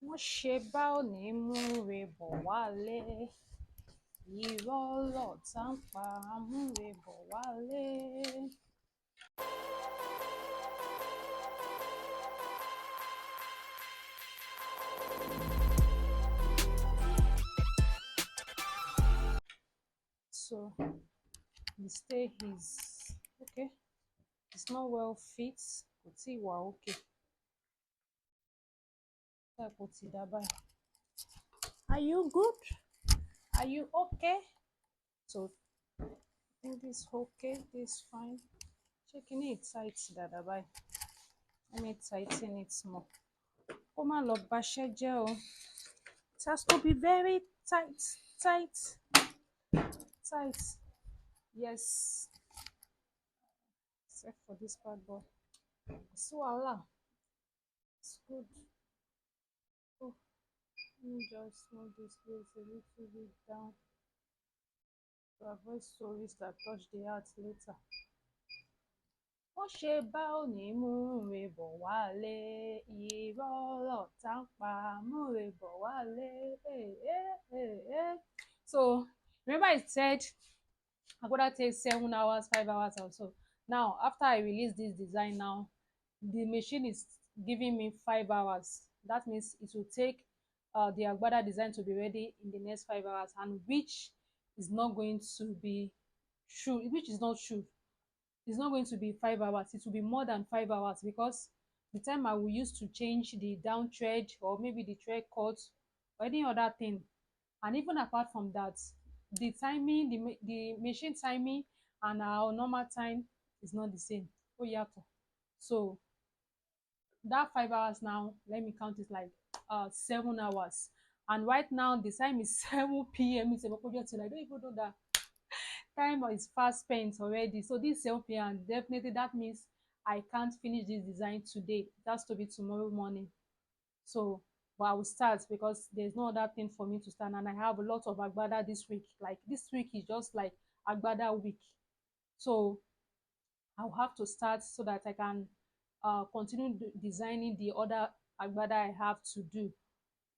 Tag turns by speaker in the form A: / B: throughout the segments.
A: wọ́n ṣe bá òní múre bọ̀ wálé irọ́ lọ̀tá ń pa múre bọ̀ wálé. So the stay is okay, it's not well fit, kò tíì wà okay. Kò tí dá báyìí. Are you good? Are you okay? So I think this okay, this fine. Checking it tight dáadáa báyìí. Let me tighten it more. Kó má lọ baṣẹ́ jẹ́ o. It has to be very tight, tight, tight. Yes. Except for this part, but it's wàhálà. It's good. Oh, let me just move this place a little bit down to avoid stories that touch the heart later. Wọ́n ṣe bá òní múre bọ̀ wálé irọ́ lọ̀tá ń pa múre bọ̀ wálé. So remember I said agbada takes 7 hours, 5 hours or so. Now after I release this design now, the machine is giving me 5 hours. That means it will take the agbada design to be ready in the next 5 hours, and which is not going to be true, which is not true. It's not going to be 5 hours, it will be more than 5 hours, because the time I will use to change the down thread or maybe the thread cut or any other thing. And even apart from that, the timing, the machine timing and our normal time is not the same. Oh yeah. So that 5 hours now, let me count it like 7 hours. And right now the time is 7 p.m. It's about, I don't even know that time is fast spent already. So this 7 p.m. definitely that means I can't finish this design today. It has to be tomorrow morning. So but I will start because there's no other thing for me to start, and I have a lot of agbada this week. Like this week is just like agbada week. So I'll have to start so that I can continue designing the other agbada I have to do.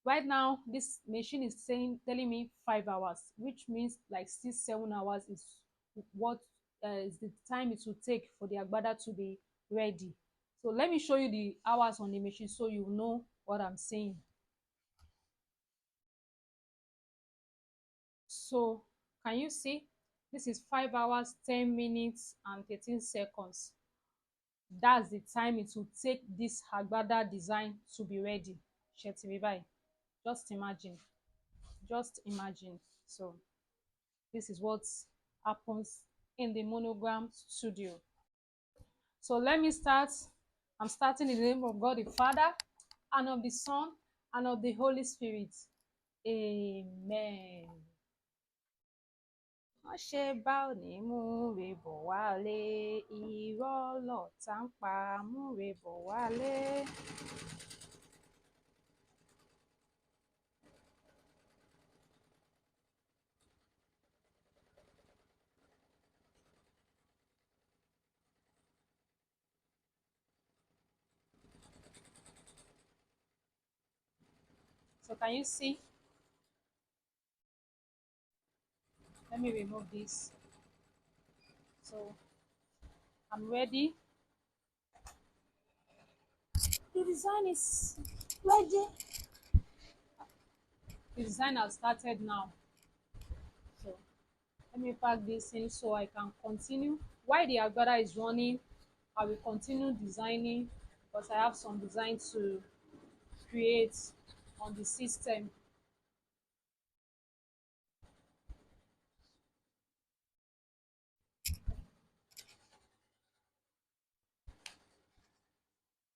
A: Right now this machine is telling me 5 hours, which means like 6-7 hours is what is the time it will take for the agbada to be ready. So let me show you the hours on the machine so you know what I'm saying. So can you see, this is 5 hours 10 minutes and 13 seconds. That's the time it will take this agbada design to be ready. Just imagine, just imagine. So this is what happens in the Monogram studio. So let me start. I'm starting in the name of God the Father, and of the Son, and of the Holy Spirit. Amen. Wọ́n ṣe bá òní múre bọ̀ wálé irọ́ lọ̀tá ń pa múre bọ̀ wálé. So can you see? Let me remove this. So I'm ready. The design is ready. The design has started now. So let me pack this in so I can continue. While the agbada is running, I will continue designing because I have some design to create on the system.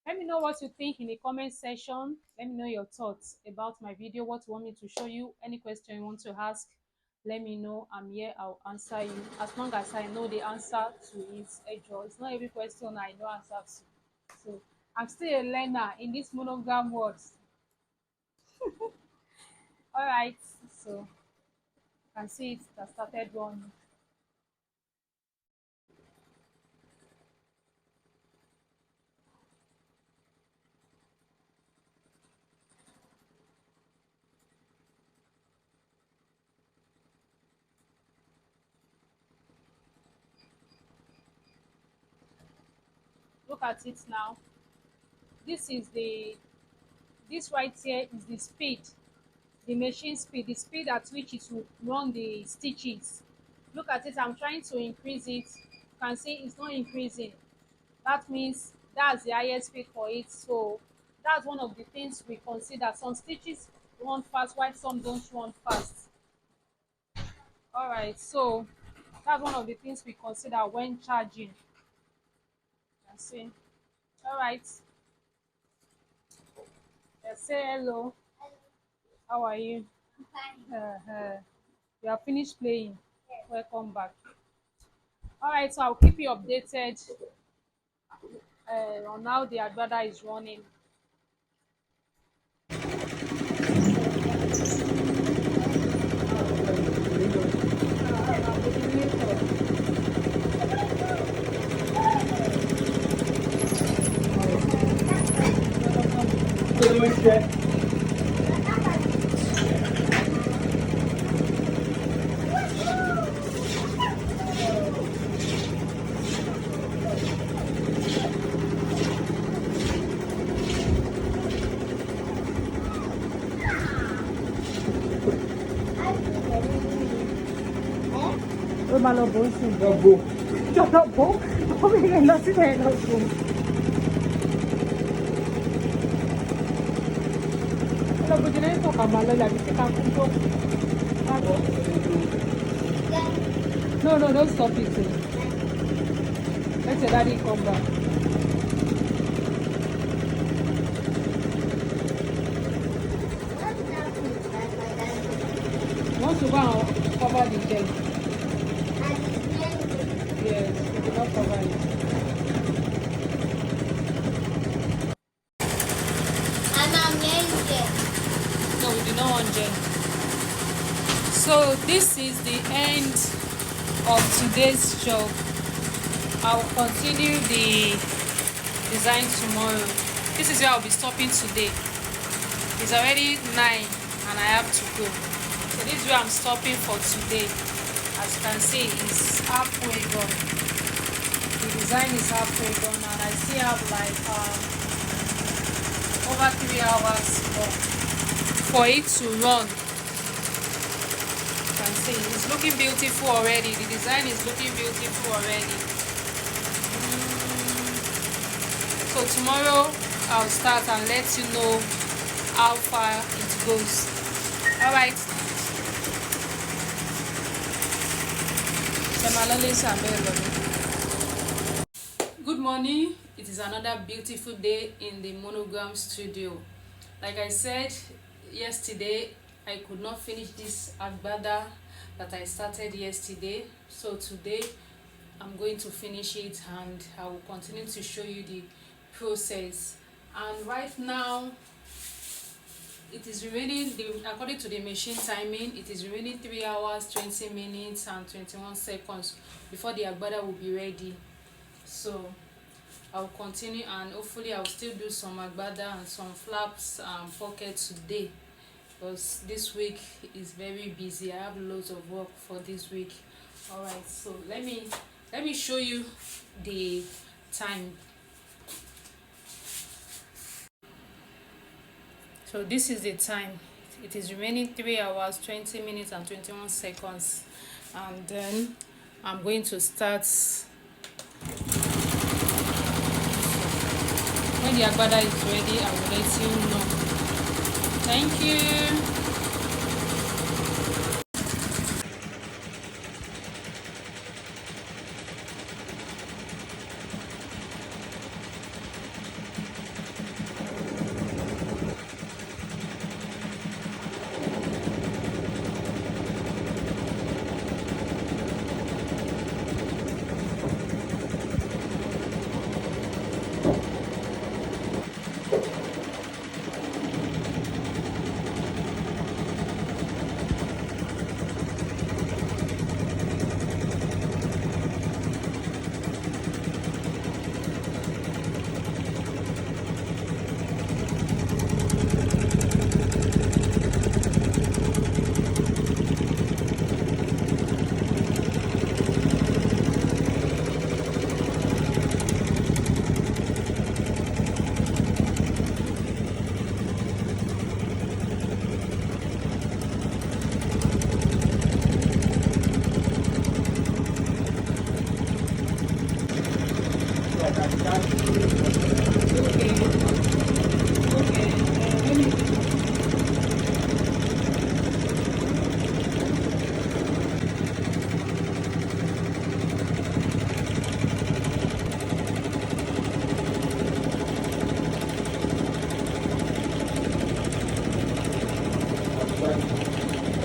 A: Let me know what you think in the comment section. Let me know your thoughts about my video, what you want me to show you, any question you want to ask. Let me know. I'm here, I'll answer you as long as I know the answer to it. It's not every question I know answer to. So I'm still a learner in this monogram words. All right, so you can see it has started running. Look at it now. This is the this right here is the speed, the machine speed, the speed at which it will run the stitches. Look at it, I'm trying to increase it. You can see it's not increasing. That means that's the highest speed for it. So that's one of the things we consider. Some stitches run fast while some don't run fast. All right, so that's one of the things we consider when charging. You can see. All right, let's say hello. How are you? You have finished playing. Welcome back. All right, so I'll keep you updated on how the agbada is running.
B: Ó máa lọ bó ń sìn. Lọ bó. Jọ̀dọ̀ bó. Ó rí rẹ̀ lọ sílẹ̀ lọ bó. Lọ bó jẹ́ lẹ́yìn tọ̀kà máa lọ yàgbé kíkà fún tó. No, no, don't stop it. Let your daddy come back. Want to go and cover the gel? Yes, we did not cover it. No, we do not want gel. So this is the end of today's job. I will continue the design tomorrow. This is where I'll be stopping today. It's already 9 and I have to go. So this is where I'm stopping for today. As you can see, it's halfway gone. The design is halfway gone and I still have like over 3 hours for it to run. You can see it's looking beautiful already. The design is looking beautiful already. So tomorrow I'll start and let you know how far it goes. All right. Good morning. It is another beautiful day in the Monogram studio. Like I said yesterday, I could not finish this agbada that I started yesterday. So today I'm going to finish it and I will continue to show you the process. And right now it is remaining, according to the machine timing, it is remaining 3 hours 20 minutes and 21 seconds before the agbada will be ready. So I will continue and hopefully I will still do some agbada and some flaps and pockets today, because this week is very busy. I have loads of work for this week. All right, so let me show you the time. So this is the time. It is remaining 3 hours 20 minutes and 21 seconds, and then I'm going to start. When the agbada is ready, I will let you know. Thank you.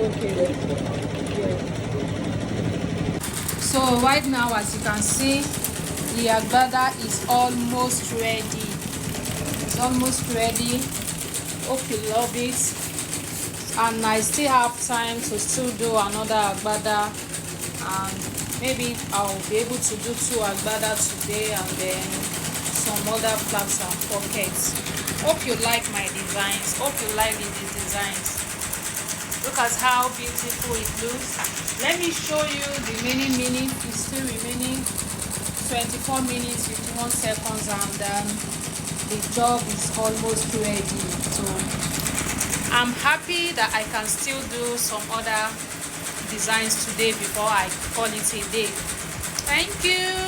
A: Okay. Yes.
B: So right now, as you can see, the agbada is almost ready. It's almost ready. Hope you love it. And I still have time to still do another agbada, and maybe I'll be able to do 2 agbada today, and then some other flags and pockets. Hope you like my designs. Hope you like the designs. Look at how beautiful it looks. Let me show you the remaining minutes. It's still remaining 24 minutes 51 seconds, and the job is almost ready. So I'm happy that I can still do some other designs today before I call it a day. Thank you.